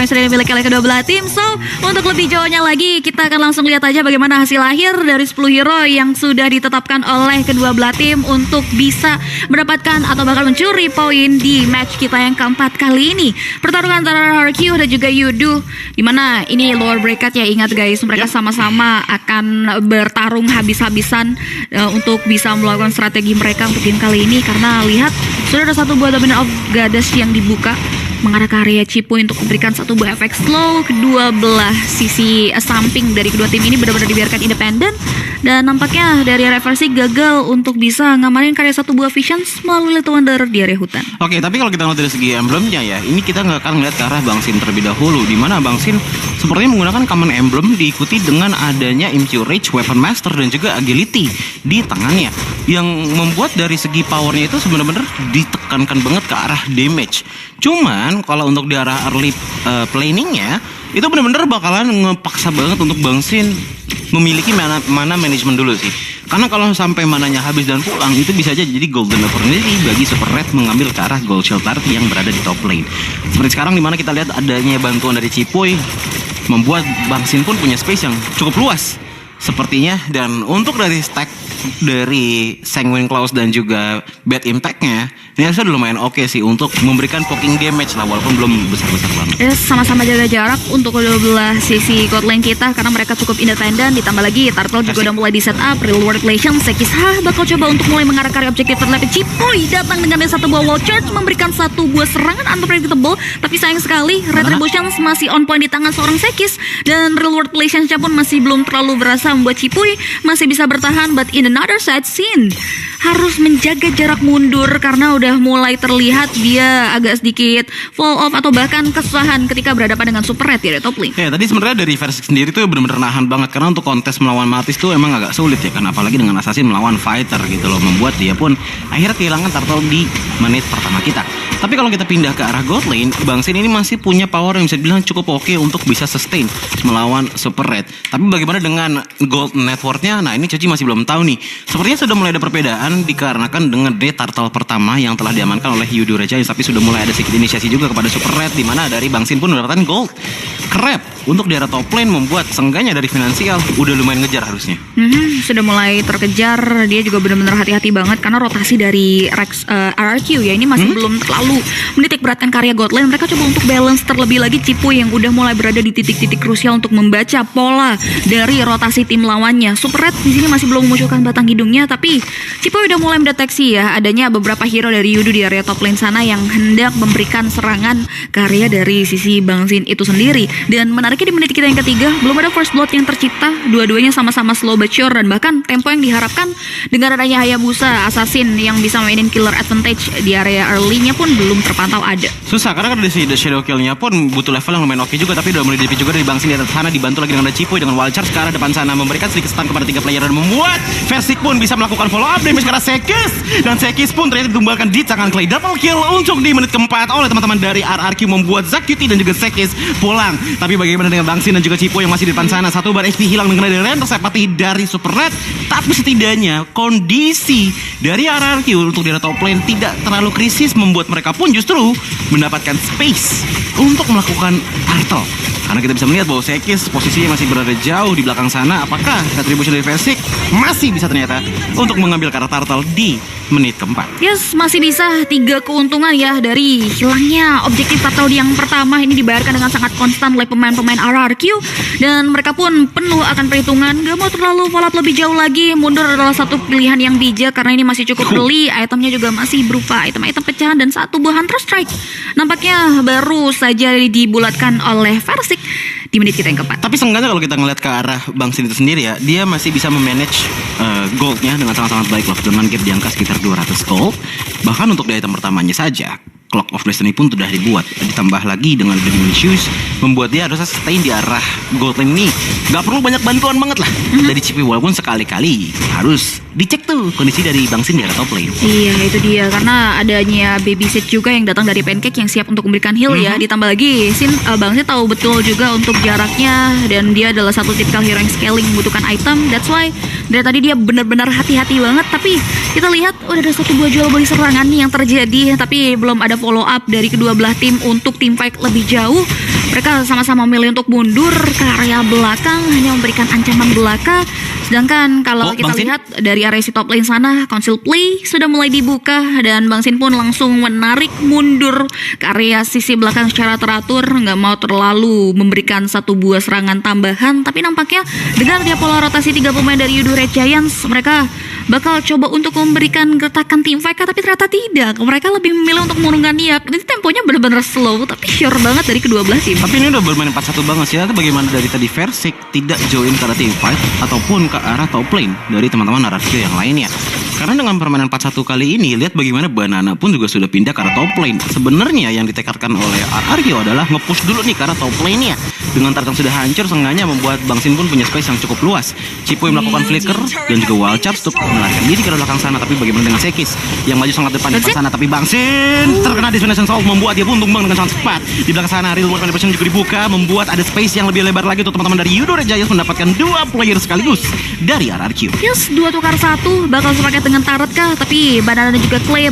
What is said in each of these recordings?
yang sudah dimiliki oleh kedua belah tim. So, untuk lebih jauhnya lagi, kita akan langsung lihat aja bagaimana hasil akhir dari 10 hero yang sudah ditetapkan oleh kedua belah tim untuk bisa mendapatkan atau bakal mencuri poin di match kita yang keempat kali ini. Pertarungan antara RRQ dan juga Yudu, dimana ini lower bracket ya, ingat guys, mereka sama-sama akan bertarung habis-habisan untuk bisa melakukan strategi mereka untuk game kali ini. Karena lihat, sudah ada satu buah Dominant of Goddess yang dibuka mengarah ke area Cipuy untuk memberikan satu buah efek slow. Kedua belah sisi samping dari kedua tim ini benar-benar dibiarkan independen, dan nampaknya dari area versi gagal untuk bisa ngamarin karya satu buah Visions melalui Little Wonder di area hutan. Oke, tapi kalau kita lihat dari segi emblemnya ya, ini kita nggak akan melihat ke arah Bang Sin terlebih dahulu, di mana Bang Sin sepertinya menggunakan common emblem diikuti dengan adanya Impure Rage, Weapon Master, dan juga Agility di tangannya, yang membuat dari segi powernya itu sebenarnya ditekankan banget ke arah damage. Cuman kalau untuk di arah early planningnya itu benar-benar bakalan ngepaksa banget untuk Bang Sin memiliki mana management dulu sih. Karena kalau sampai mananya habis dan pulang, itu bisa aja jadi golden opportunity bagi Super Red mengambil ke arah Gold Shield Party yang berada di top lane. Seperti sekarang dimana kita lihat adanya bantuan dari Cipuy membuat Bang Sin pun punya space yang cukup luas sepertinya. Dan untuk dari stack dari Sanguine Claws dan juga Bad Impact-nya, ini harusnya udah lumayan oke sih untuk memberikan poking damage lah, walaupun belum besar-besar banget. Sama-sama jaga jarak untuk kedua belah sisi god lane kita, karena mereka cukup independen. Ditambah lagi Turtle juga udah mulai di setup Real World Relations. Sekis bakal coba untuk mulai mengarah ke objektif terlebih. Cipuy datang dengan satu buah wall charge, memberikan satu buah serangan unpredictable, tapi sayang sekali Retributions masih on point di tangan seorang Sekis, dan Real World Relations-nya pun masih belum terlalu berasa membuat Cipuy masih bisa bertahan. But in another side, Sin harus menjaga jarak mundur karena udah mulai terlihat dia agak sedikit fall off atau bahkan kesusahan ketika berhadapan dengan Super Red di top lane. Ya, tadi sebenarnya dari versi sendiri tuh benar-benar nahan banget, karena untuk kontes melawan Matis tuh emang agak sulit ya kan, apalagi dengan Assassin melawan Fighter gitu loh, membuat dia pun akhirnya kehilangan Turtle di menit pertama kita. Tapi kalau kita pindah ke arah God lane, Bang Sin ini masih punya power yang bisa dibilang cukup oke untuk bisa sustain melawan Super Red. Tapi bagaimana dengan Gold Network-nya? Nah, ini Coci masih belum tahu nih. Sepertinya sudah mulai ada perbedaan dikarenakan dengan Turtle pertama yang telah diamankan oleh Yudu Raja, tapi sudah mulai ada sedikit inisiasi juga kepada Super Red, di mana dari Bang Sin pun mendapatkan gold crab untuk di arah top lane, membuat seenggaknya dari finansial udah lumayan ngejar harusnya. Sudah mulai terkejar. Dia juga benar-benar hati-hati banget karena rotasi dari RRQ ya ini masih belum terlalu menitik beratkan karya god lane. Mereka coba untuk balance terlebih lagi Cipuy yang udah mulai berada di titik-titik krusial untuk membaca pola dari rotasi tim lawannya. Super Red di sini masih belum memunculkan batang hidungnya, tapi Cipuy udah mulai mendeteksi ya adanya beberapa hero dari Yudu di area top lane sana yang hendak memberikan serangan karya dari sisi Bang Sin itu sendiri. Dan menariknya di menit kita yang ketiga belum ada first blood yang tercipta. Dua-duanya sama-sama slow but sure, dan bahkan tempo yang diharapkan dengan adanya Hayabusa Assassin yang bisa mainin killer advantage di area early-nya pun belum terpantau ada. Susah karena kan dari The Shadow Kill-nya pun butuh level yang lumayan oke juga, tapi udah mulai di juga dari Bang Sin di atas sana, dibantu lagi dengan Cipuy dengan wild charge ke arah depan sana, memberikan sedikit stun kepada 3 player dan membuat Versik pun bisa melakukan follow up damage karena Sekis, dan Sekis pun ternyata ditumbalkan di tangan Clay. Double kill untuk di menit keempat oleh teman-teman dari RRQ, membuat Zakyuti dan juga Sekis pulang. Tapi bagaimana dengan Bang Sin dan juga Cipuy yang masih di depan sana? Satu bar HP hilang dengan adanya intercept dari Super Red, tapi setidaknya kondisi dari RRQ untuk di top lane tidak terlalu krisis, membuat mereka pun justru mendapatkan space untuk melakukan turtle. Karena kita bisa melihat bahwa Sekis posisinya masih berada jauh di belakang sana. Apakah retribution dari Versik masih bisa ternyata untuk mengambil karakter turtle di menit keempat? Yes, masih bisa. 3 keuntungan ya dari hilangnya objektif turtle yang pertama. Ini dibayarkan dengan sangat konstan oleh pemain-pemain RRQ, dan mereka pun penuh akan perhitungan. Gak mau terlalu follow up lebih jauh lagi. Mundur adalah satu pilihan yang bijak karena ini masih cukup early. Itemnya juga masih berupa item-item pecahan dan satu buah Hunter Strike. Nampaknya baru saja dibulatkan oleh Versik di menit kita yang keempat. Tapi seenggaknya kalau kita ngeliat ke arah Bang Sin itu sendiri ya, dia masih bisa memanage goldnya dengan sangat-sangat baik loh, dengan gap di angka sekitar 200 gold. Bahkan untuk di item pertamanya saja Clock of Destiny pun sudah dibuat, ditambah lagi dengan Demon Shoes, membuat dia harus sustain di arah gold lane ini. Gak perlu banyak bantuan banget lah dari Cipuy, walaupun sekali-kali harus dicek tuh kondisi dari Bang Sin di arah top lane. Iya, itu dia, karena adanya babysit juga yang datang dari Pancake yang siap untuk memberikan heal ya. Ditambah lagi Bang Sin tahu betul juga untuk jaraknya, dan dia adalah satu tipikal hero yang scaling membutuhkan item. That's why dari tadi dia benar-benar hati-hati banget. Tapi kita lihat udah ada satu buah jual beli serangan yang terjadi, tapi belum ada follow up dari kedua belah tim untuk tim fight lebih jauh. Mereka sama-sama memilih untuk mundur ke area belakang, hanya memberikan ancaman belaka. Sedangkan kalau kita Bang Sin? lihat dari area si top lane sana, Council Play sudah mulai dibuka dan Bang Sin pun langsung menarik mundur ke area sisi belakang secara teratur, nggak mau terlalu memberikan satu buah serangan tambahan. Tapi nampaknya dengan dia pola rotasi 3 pemain dari Yudo Red Giants, mereka bakal coba untuk memberikan gertakan tim fight, tapi ternyata tidak. Mereka lebih memilih untuk mengurungkan niat. Ini temponya benar-benar slow, tapi sure banget dari kedua belah tim. Tapi ini udah bermain 4-1 banget sih. Itu bagaimana dari tadi Versik tidak join ke arah team fight ataupun ke arah top lane dari teman-teman RRQ yang lainnya. Karena dengan permainan 4-1 kali ini, lihat bagaimana Banana pun juga sudah pindah ke arah top lane. Sebenarnya yang ditekadkan oleh RRQ adalah nge-push dulu nih ke arah top lane-nya. Dengan target yang sudah hancur, seenggaknya membuat Bang Sin pun punya space yang cukup luas. Cipoy melakukan flicker dan juga wild charge untuk melarikan diri ke belakang sana. Tapi bagaimana dengan Sekis yang maju sangat depan di depan sana, tapi Bang Sin terkena Destination Soul, membuat dia pun tumbang dengan sangat cepat. Di belakang sana Real World Manipulation juga dibuka, membuat ada space yang lebih lebar lagi untuk teman-teman dari Yudo Red Giants mendapatkan 2 player sekaligus dari RRQ. Yes, 2 tukar 1 bakal sepaket dengan Turret kah? Tapi Banana dan juga Clay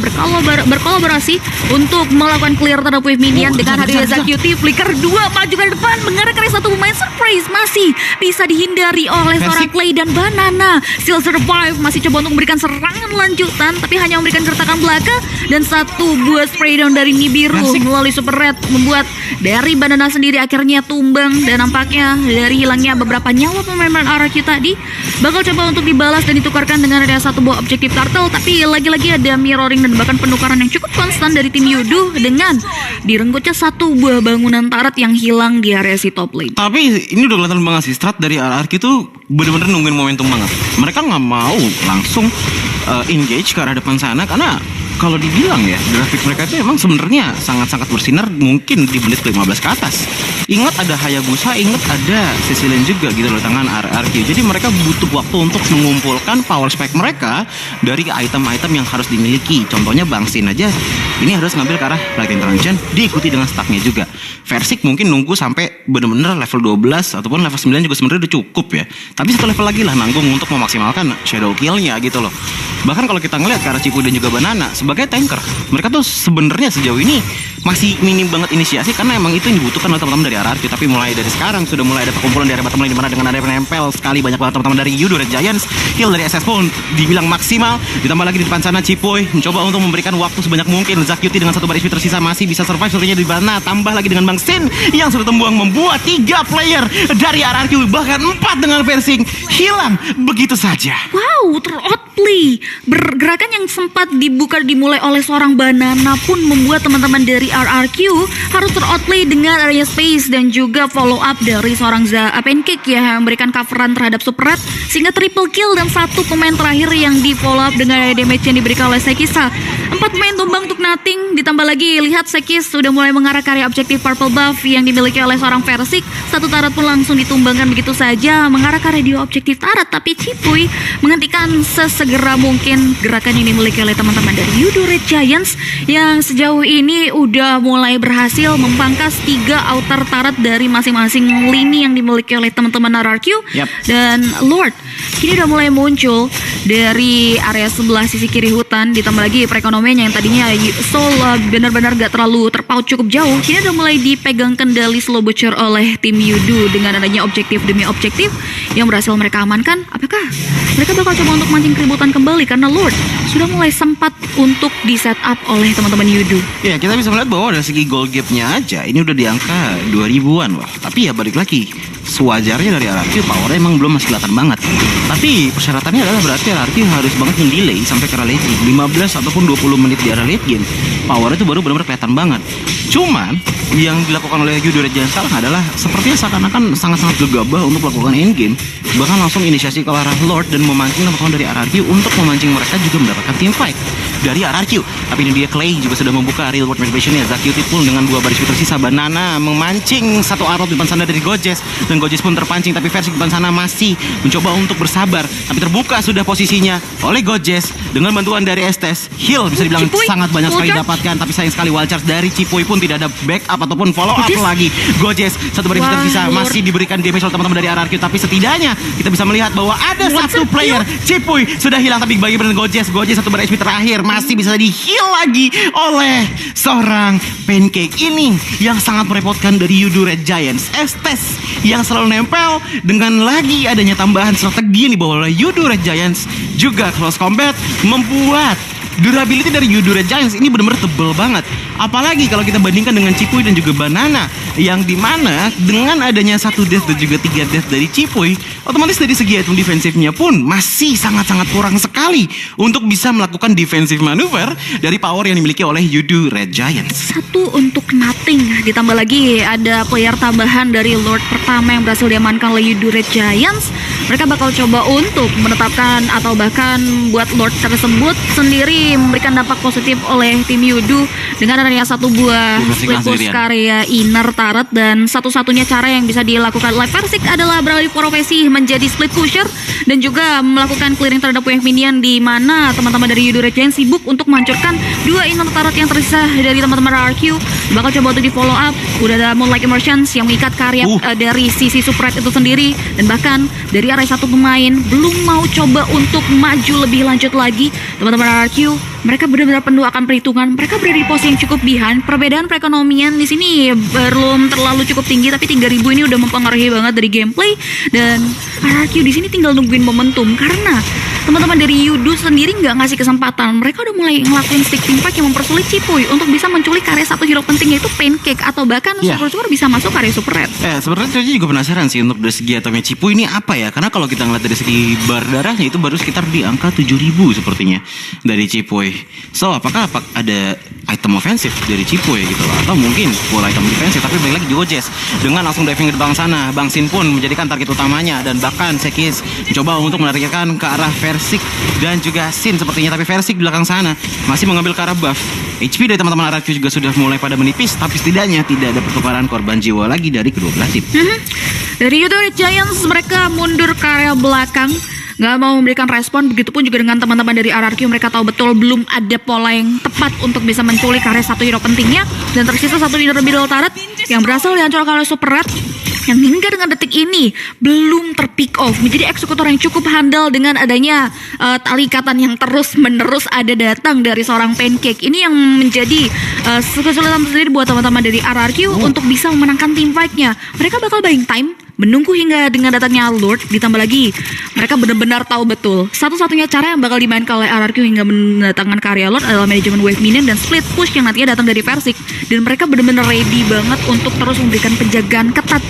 berkolaborasi untuk melakukan clear terhadap wave minion dengan hadirnya Zacuti. Flicker 2 maju ke depan, mengarah ke satu pemain surprise masih bisa dihindari oleh seorang Clay dan Banana. Still survive, masih coba untuk memberikan serangan lanjutan, tapi hanya memberikan gertakan belaka dan satu buah spray down dari Nibiru melalui Super Red, membuat dari Banana sendiri akhirnya tumbang. Dan nampaknya dari hilangnya beberapa nyawa pemain RRQ tadi bakal coba untuk dibalas dan ditukarkan dengan ada satu buah objektif turtle. Tapi lagi-lagi ada mirroring dan bahkan penukaran yang cukup konstan dari tim Yudo dengan direnggutnya satu buah bangunan turret yang hilang di area si top lane. Tapi ini udah kelihatan banget sih strat dari RRQ itu bener-bener nungguin momentum banget. Mereka nggak mau langsung engage ke arah depan sana karena kalau dibilang ya, grafik mereka itu emang sebenarnya sangat-sangat bersinar mungkin di menit ke-15 ke atas. Ingat ada Hayabusa, ingat ada Cecilian juga gitu loh tangan RRQ. Jadi mereka butuh waktu untuk mengumpulkan power spike mereka dari item-item yang harus dimiliki. Contohnya Bang Sin aja, ini harus ngambil ke arah Lightning Transition, diikuti dengan stacknya juga. Versik mungkin nunggu sampai bener-bener level 12 ataupun level 9 juga sebenarnya udah cukup ya. Tapi satu level lagi lah nanggung untuk memaksimalkan shadow kill-nya gitu loh. Bahkan kalau kita ngelihat ke arah Cipu dan juga Banana sebagai tanker, mereka tuh sebenarnya sejauh ini masih minim banget inisiasi karena emang itu yang dibutuhkan oleh teman-teman dari RRQ. Tapi mulai dari sekarang sudah mulai ada perkumpulan dari bottom lane di mana dengan ada penempel sekali banyak banget teman-teman dari Yudo Red Giants. Heal dari SS pun dibilang maksimal, ditambah lagi di depan sana Cipoy mencoba untuk memberikan waktu sebanyak mungkin. Zacuti dengan satu baris tersisa masih bisa survive sebenarnya di Banana, tambah lagi dengan Bang Sin yang sudah tembuang membuat 3 player dari RRQ bahkan 4 dengan versing hilang begitu saja. Wow, teroutplay. Bergerakan yang sempat dimulai oleh seorang Banana pun membuat teman-teman dari RRQ harus teroutplay dengan area space dan juga follow up dari seorang Pancake ya, yang memberikan coveran terhadap Super Red sehingga triple kill dan satu pemain terakhir yang di follow up dengan area damage yang diberikan oleh Sekisa. 4 pemain tumbang untuk nothing, ditambah lagi lihat Sekis sudah mulai mengarah ke area objektif purple buff yang dimiliki oleh seorang Versik. Satu turret pun langsung ditumbangkan begitu saja mengarah ke area objektif turret, tapi Cipuy menghentikan sesegera mungkin gerakan yang dimiliki oleh teman-teman dari Yudo Red Giants yang sejauh ini udah mulai berhasil memangkas 3 outer turret dari masing-masing lini yang dimiliki oleh teman-teman RRQ. Dan Lord kini udah mulai muncul dari area sebelah sisi kiri hutan, ditambah lagi perekonomiannya yang tadinya Soul benar-benar gak terlalu terpaut cukup jauh, kini udah mulai dipegang kendali slow butcher oleh tim Yudo dengan adanya objektif demi objektif yang berhasil mereka amankan. Apakah mereka bakal coba untuk mancing keributan kembali karena Lord sudah mulai sempat untuk di set up oleh teman-teman Yudo. Ya, kita bisa melihat bahwa dari segi goal gap-nya aja ini udah di angka 2000-an wah. Tapi ya balik lagi, sewajarnya dari RRQ powernya emang belum masih kelihatan banget. Tapi persyaratannya adalah berarti RRQ harus banget mendelay sampai ke arah late game 15 ataupun 20 menit di arah late game. Powernya itu baru benar-benar kelihatan banget. Cuman yang dilakukan oleh Yudo Red Giants sekarang adalah sepertinya seakan-akan sangat-sangat gegabah untuk melakukan endgame, bahkan langsung inisiasi ke arah Lord dan memancing teman-teman dari RRQ untuk memancing mereka juga mendapatkan team fight dari RRQ. Tapi ini dia Clay juga sudah membuka real world motivation-nya. Zacuti pun dengan 2 baris tersisa. Banana memancing satu arrow di depan sana dari Gojes dan Gojes pun terpancing, tapi versi di depan sana masih mencoba untuk bersabar, tapi terbuka sudah posisinya oleh Gojes dengan bantuan dari Estes. Heal bisa dibilang Cipuy, sangat banyak sekali Walcharge didapatkan, tapi sayang sekali wild charge dari Cipoy pun tidak ada backup ataupun follow up Gojes. lagi. Gojes satu bari Wah, bisa Lord. masih diberikan damage oleh teman-teman dari RRQ, tapi setidaknya kita bisa melihat bahwa ada satu player Cipuy sudah hilang, tapi bagi benar Gojes satu bar HP terakhir masih bisa di-heal lagi oleh seorang Pancake ini yang sangat merepotkan dari Yudu Red Giants. Estes yang selalu nempel dengan lagi adanya tambahan strategi yang dibawa oleh Yudu Red Giants juga close combat membuat durability dari Yudu Red Giants ini benar-benar tebel banget. Apalagi kalau kita bandingkan dengan Cipuy dan juga Banana, yang dimana dengan adanya 1 death dan juga 3 death dari Cipuy, otomatis dari segi item defensifnya pun masih sangat-sangat kurang sekali untuk bisa melakukan defensive manuver dari power yang dimiliki oleh Yudu Red Giants. Satu untuk nothing. Ditambah lagi ada player tambahan dari Lord pertama yang berhasil diamankan oleh Yudu Red Giants. Mereka bakal coba untuk menetapkan atau bahkan buat Lord tersebut sendiri memberikan dampak positif oleh tim Yudu dengan adanya satu buah split push karya inner turret, dan satu-satunya cara yang bisa dilakukan oleh Versik adalah beralih profesi menjadi split pusher dan juga melakukan clearing terhadap wave minion, di mana teman-teman dari Yudu Red Giants sibuk untuk menghancurkan dua inner turret yang tersisa dari teman-teman RRQ. Bakal coba untuk di follow up. Udah ada Moonlight Immersions yang mengikat karya dari sisi Supret itu sendiri, dan bahkan dari area satu pemain belum mau coba untuk maju lebih lanjut lagi. Teman-teman RRQ mereka benar-benar penuh akan perhitungan. Mereka berada di posisi yang cukup behind. Perbedaan perekonomian di sini belum terlalu cukup tinggi, tapi 3.000 ini udah mempengaruhi banget dari gameplay, dan RRQ di sini tinggal nungguin momentum karena teman-teman dari Yudu sendiri nggak ngasih kesempatan. Mereka udah mulai ngelakuin stick team fight yang mempersulit Cipuy untuk bisa menculik karya satu hero penting, yaitu Pancake, atau bahkan super bisa masuk karya Super Red. Sebenarnya saya juga penasaran sih untuk dari segi atomnya Cipuy ini apa ya, karena kalau kita ngeliat dari segi bar darahnya itu baru sekitar di angka 7.000 sepertinya dari Cipuy. So apakah ada item ofensif dari Cipuy gitu loh, atau mungkin full item defensif, tapi balik lagi Gojes dengan langsung diving ke belakang sana. Bang Sin pun menjadikan target utamanya, dan bahkan Sekis mencoba untuk menarikkan ke arah Versik dan juga Sin sepertinya, tapi Versik di belakang sana masih mengambil ke arah buff. HP dari teman-teman RRQ juga sudah mulai pada menipis, tapi setidaknya tidak ada pertukaran korban jiwa lagi dari kedua belah tim. Dari Yudu Red Giants mereka mundur ke area belakang, nggak mau memberikan respon. Begitupun juga dengan teman-teman dari RRQ, mereka tahu betul belum ada pola yang tepat untuk bisa menculik karya satu hero pentingnya, dan tersisa satu inner middle turret yang berhasil dihancurkan oleh Super Red, yang hingga dengan detik ini belum terpick off, menjadi eksekutor yang cukup handal dengan adanya tali ikatan yang terus-menerus ada datang dari seorang Pancake. Ini yang menjadi kesulitan sendiri buat teman-teman dari RRQ untuk bisa memenangkan team fight-nya. Mereka bakal buying time, menunggu hingga dengan datangnya Lord. Ditambah lagi mereka benar-benar tahu betul satu-satunya cara yang bakal dimainkan oleh RRQ hingga mendatangkan karya Lord adalah manajemen wave minion dan split push yang nantinya datang dari Versik. Dan mereka benar-benar ready banget untuk terus memberikan penjagaan ketat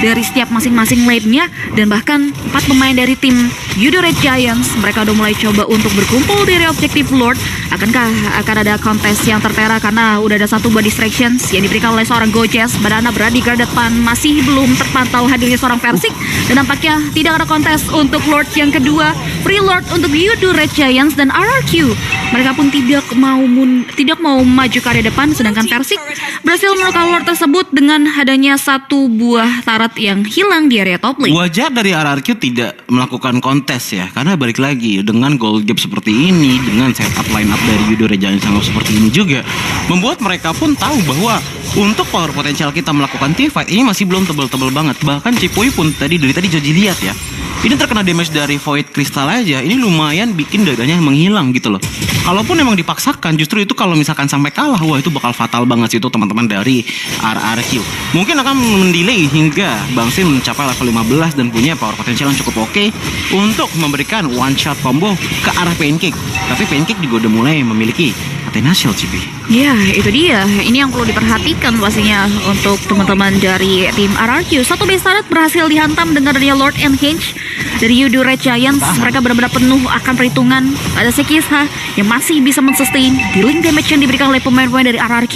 dari setiap masing-masing lane-nya. Dan bahkan 4 pemain dari tim Yudu Red Giants mereka udah mulai coba untuk berkumpul dari objektif Lord. Akankah akan ada kontes yang tertera karena udah ada satu buah distractions yang diberikan oleh seorang Gojes. Banana berada di garda depan, masih belum terpantau hadirnya seorang Versik, dan nampaknya tidak ada kontes untuk Lord yang kedua. Free Lord untuk Yudu Red Giants dan RRQ mereka pun tidak mau maju ke area depan, sedangkan Versik berhasil menekan Lord tersebut dengan adanya satu buah turret yang hilang di area top lane. Wajar dari RRQ tidak melakukan kontes ya, karena balik lagi dengan gold gap seperti ini, dengan setup line up dari Yudu Red Giants yang seperti ini juga membuat mereka pun tahu bahwa untuk power potensial kita melakukan team fight ini masih belum tebel-tebel banget. Bahkan Cipuy pun tadi Joji lihat ya, ini terkena damage dari Void Crystal aja, ini lumayan bikin dadanya menghilang gitu loh. Kalaupun memang dipaksakan, justru itu kalau misalkan sampai kalah, wah itu bakal fatal banget sih itu teman-teman dari RRQ. Mungkin akan mendelay hingga Bang Sin mencapai level 15 dan punya power potensial yang cukup oke untuk memberikan one shot combo ke arah Pancake. Tapi Pancake juga udah mulai memiliki Athena Shield, Cipi. Ya, itu dia. Ini yang perlu diperhatikan pastinya untuk teman-teman dari tim RRQ. Satu base turret berhasil dihantam dengan adanya Lord and Hinge dari Yudu Red Giants. Mereka benar-benar penuh akan perhitungan. Ada Sekisha yang masih bisa men-sustain dealing damage yang diberikan oleh pemain-pemain dari RRQ.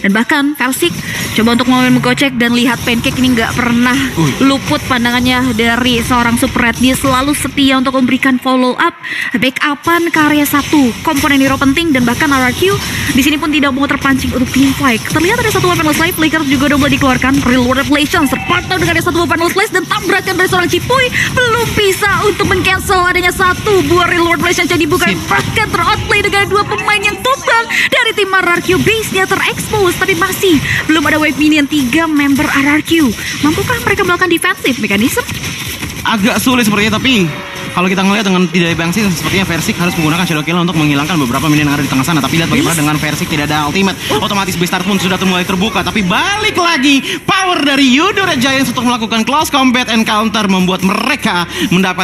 Dan bahkan Versik coba untuk mau menggocek, dan lihat Pancake ini nggak pernah luput pandangannya dari seorang Super Red. Dia selalu setia untuk memberikan follow up, backupan karya satu komponen hero penting, dan bahkan RRQ di sini pun tidak mau terpancing untuk team fight. Terlihat ada satu weapon life, Flicker juga udah mulai dikeluarkan. Real World Revelations terpantau dengan ada satu weapon life, dan tabrakan dari seorang Cipuy belum bisa untuk meng-cancel adanya satu buah Real World Revelations yang dibuka. Bahkan terotak outplay dengan dua pemain yang tumbang. Dari tim RRQ, base-nya terekspos, tapi masih belum ada wave minion 3 member RRQ. Mampukah mereka melakukan defensive mechanism? Agak sulit sepertinya, tapi kalau kita ngelihat dengan tidak ada Bangsin, sepertinya Versik harus menggunakan Shadow Kill untuk menghilangkan beberapa minion yang ada di tengah sana. Tapi lihat bagaimana dengan Versik tidak ada ultimate, otomatis Beastars pun sudah mulai terbuka. Tapi balik lagi power dari Eudora Giants untuk melakukan close combat encounter, membuat mereka mendapat